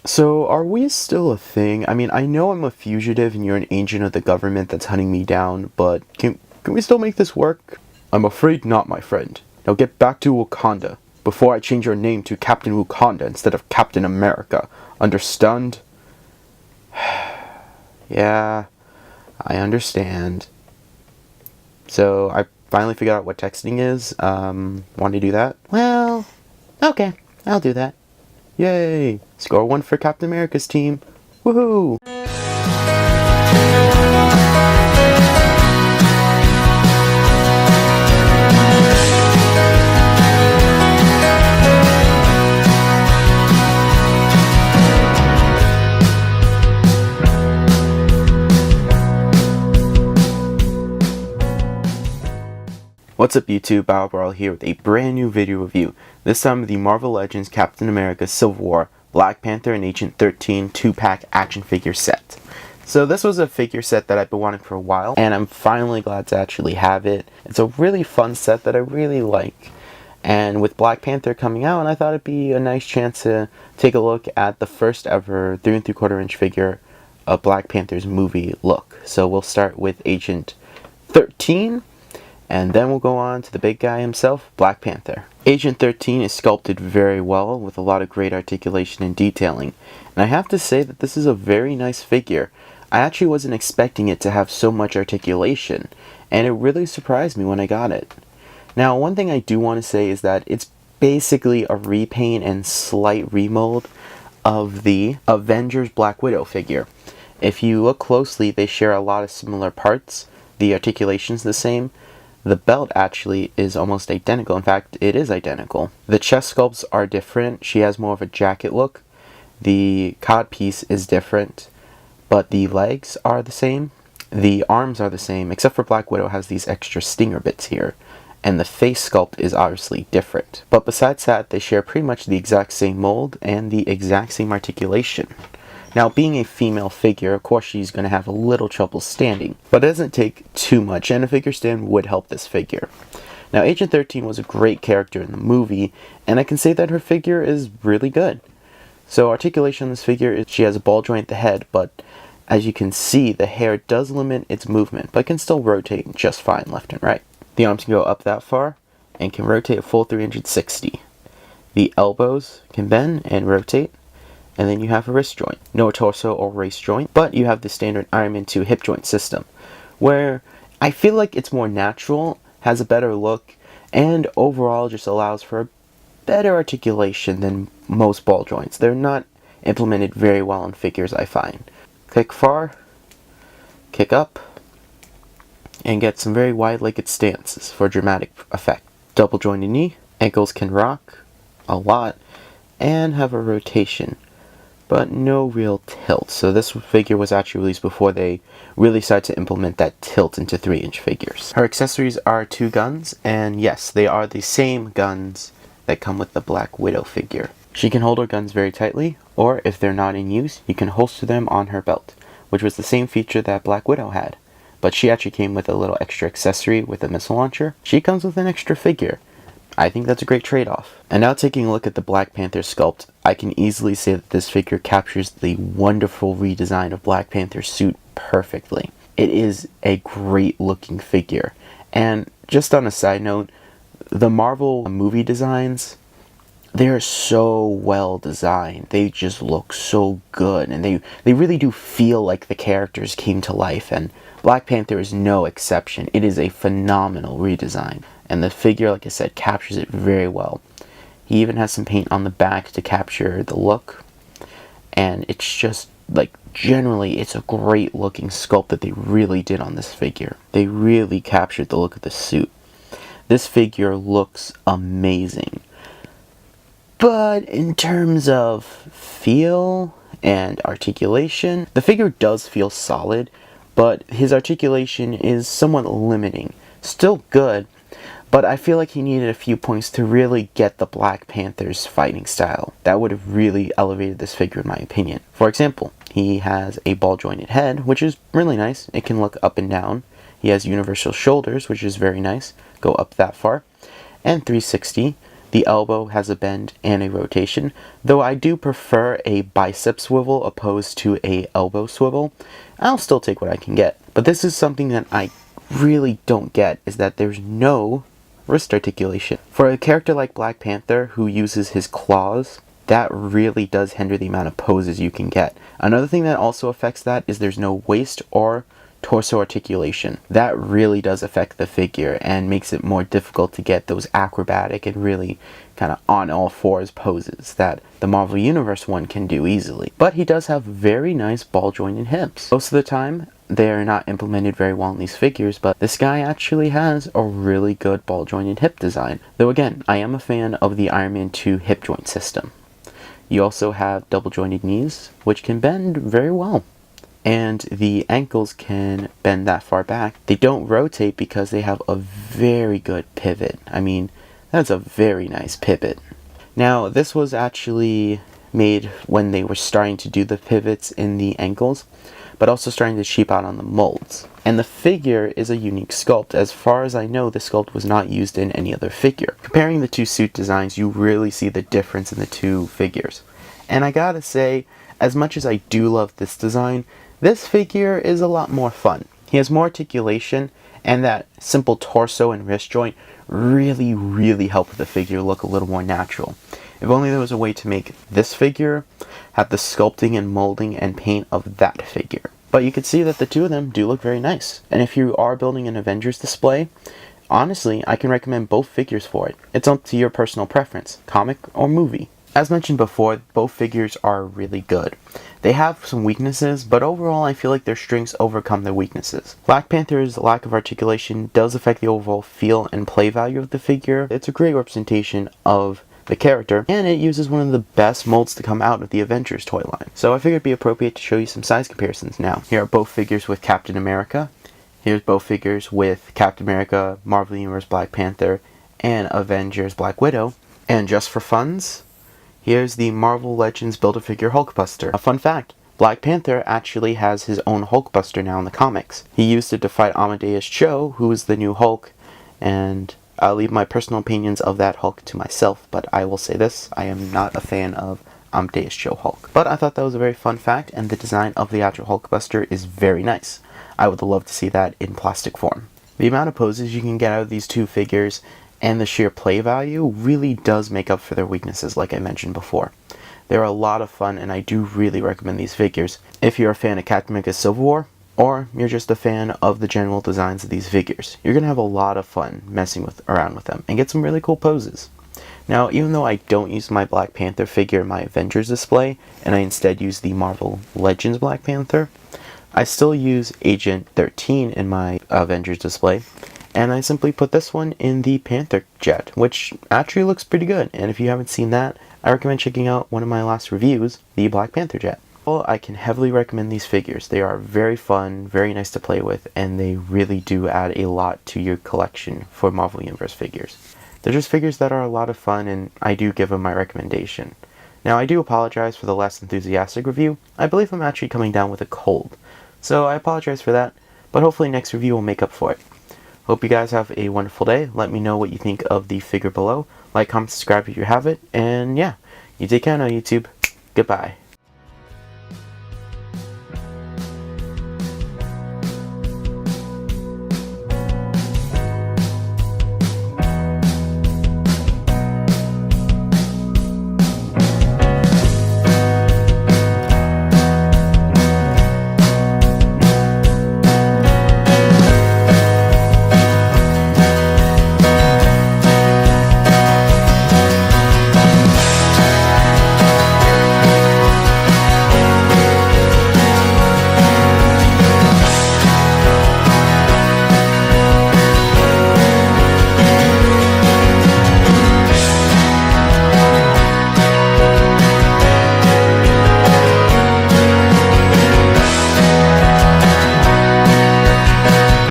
So, are we still a thing? I mean, I know I'm a fugitive and you're an agent of the government that's hunting me down, but can we still make this work? I'm afraid not, my friend. Now get back to Wakanda before I change your name to Captain Wakanda instead of Captain America. Understand? Yeah, I understand. So, I finally figured out what texting is. Want to do that? Well, okay, I'll do that. Yay! Score 1 for Captain America's team. Woohoo! What's up YouTube, Battlebrawl here with a brand new video review, this time of the Marvel Legends Captain America Civil War Black Panther and Agent 13 2-pack action figure set. So this was a figure set that I've been wanting for a while, and I'm finally glad to actually have it. It's a really fun set that I really like, and with Black Panther coming out, I thought it'd be a nice chance to take a look at the first ever 3 3/4 inch figure of Black Panther's movie look. So we'll start with Agent 13. And then we'll go on to the big guy himself, Black Panther. Agent 13 is sculpted very well with a lot of great articulation and detailing. And I have to say that this is a very nice figure. I actually wasn't expecting it to have so much articulation, and it really surprised me when I got it. Now, one thing I do want to say is that it's basically a repaint and slight remold of the Avengers Black Widow figure. If you look closely, they share a lot of similar parts. The articulation's the same. The belt actually is almost identical. In fact, it is identical. The chest sculpts are different. She has more of a jacket look. The codpiece is different, but the legs are the same. The arms are the same, except for Black Widow has these extra stinger bits here. And the face sculpt is obviously different. But besides that, they share pretty much the exact same mold and the exact same articulation. Now, being a female figure, of course she's going to have a little trouble standing, but it doesn't take too much, and a figure stand would help this figure. Now, Agent 13 was a great character in the movie, and I can say that her figure is really good. So, articulation on this figure is she has a ball joint at the head, but as you can see, the hair does limit its movement, but can still rotate just fine left and right. The arms can go up that far, and can rotate a full 360. The elbows can bend and rotate. And then you have a wrist joint. No torso or waist joint, but you have the standard Iron Man 2 hip joint system, where I feel like it's more natural, has a better look, and overall just allows for a better articulation than most ball joints. They're not implemented very well in figures, I find. Kick far, kick up, and get some very wide-legged stances for dramatic effect. Double jointed knee, ankles can rock a lot, and have a rotation, but no real tilt. So this figure was actually released before they really started to implement that tilt into 3-inch figures. Her accessories are 2 guns, and yes, they are the same guns that come with the Black Widow figure. She can hold her guns very tightly, or if they're not in use, you can holster them on her belt, which was the same feature that Black Widow had. But she actually came with a little extra accessory with a missile launcher. She comes with an extra figure. I think that's a great trade-off. And now taking a look at the Black Panther sculpt, I can easily say that this figure captures the wonderful redesign of Black Panther's suit perfectly. It is a great looking figure. And just on a side note, the Marvel movie designs, they are so well designed. They just look so good, and they really do feel like the characters came to life, and Black Panther is no exception. It is a phenomenal redesign. And the figure, like I said, captures it very well. He even has some paint on the back to capture the look. And it's just, like, generally, it's a great looking sculpt that they really did on this figure. They really captured the look of the suit. This figure looks amazing. But in terms of feel and articulation, the figure does feel solid, but his articulation is somewhat limiting. Still good, but I feel like he needed a few points to really get the Black Panther's fighting style. That would have really elevated this figure in my opinion. For example, he has a ball jointed head, which is really nice. It can look up and down. He has universal shoulders, which is very nice. Go up that far. And 360. The elbow has a bend and a rotation, though I do prefer a bicep swivel opposed to a elbow swivel. I'll still take what I can get. But this is something that I really don't get, is that there's no wrist articulation. For a character like Black Panther who uses his claws, that really does hinder the amount of poses you can get. Another thing that also affects that is there's no waist or torso articulation. That really does affect the figure and makes it more difficult to get those acrobatic and really kind of on all fours poses that the Marvel Universe one can do easily. But he does have very nice ball jointed hips. Most of the time, they're not implemented very well in these figures, but this guy actually has a really good ball jointed hip design. Though again, I am a fan of the Iron Man 2 hip joint system. You also have double jointed knees, which can bend very well. And the ankles can bend that far back. They don't rotate because they have a very good pivot. I mean, that's a very nice pivot. Now, this was actually made when they were starting to do the pivots in the ankles, but also starting to cheap out on the molds. And the figure is a unique sculpt. As far as I know, the sculpt was not used in any other figure. Comparing the two suit designs, you really see the difference in the two figures. And I gotta say, as much as I do love this design, this figure is a lot more fun. He has more articulation, and that simple torso and wrist joint really help the figure look a little more natural. If only there was a way to make this figure have the sculpting and molding and paint of that figure. But you can see that the two of them do look very nice. And if you are building an Avengers display, honestly, I can recommend both figures for it. It's up to your personal preference, comic or movie. As mentioned before, both figures are really good. They have some weaknesses, but overall I feel like their strengths overcome their weaknesses. Black Panther's lack of articulation does affect the overall feel and play value of the figure. It's a great representation of the character, and it uses one of the best molds to come out of the Avengers toy line. So I figured it'd be appropriate to show you some size comparisons now. Here are both figures with Captain America. Here's both figures with Captain America, Marvel Universe Black Panther, and Avengers Black Widow. And just for funs, here's the Marvel Legends Build-A-Figure Hulkbuster. A fun fact, Black Panther actually has his own Hulkbuster now in the comics. He used it to fight Amadeus Cho, who is the new Hulk, and I'll leave my personal opinions of that Hulk to myself, but I will say this, I am not a fan of Amadeus Cho Hulk. But I thought that was a very fun fact, and the design of the actual Hulkbuster is very nice. I would love to see that in plastic form. The amount of poses you can get out of these two figures and the sheer play value really does make up for their weaknesses, like I mentioned before. They're a lot of fun, and I do really recommend these figures if you're a fan of Captain America Civil War, or you're just a fan of the general designs of these figures. You're going to have a lot of fun messing around with them and get some really cool poses. Now, even though I don't use my Black Panther figure in my Avengers display, and I instead use the Marvel Legends Black Panther, I still use Agent 13 in my Avengers display, and I simply put this one in the Panther jet, which actually looks pretty good. And if you haven't seen that, I recommend checking out one of my last reviews, the Black Panther jet. Well, I can heavily recommend these figures. They are very fun, very nice to play with, and they really do add a lot to your collection for Marvel Universe figures. They're just figures that are a lot of fun, and I do give them my recommendation. Now, I do apologize for the less enthusiastic review. I believe I'm actually coming down with a cold, so I apologize for that, but hopefully next review will make up for it. Hope you guys have a wonderful day. Let me know what you think of the figure below. Like, comment, subscribe if you have it. And yeah, you take care now, YouTube. Goodbye.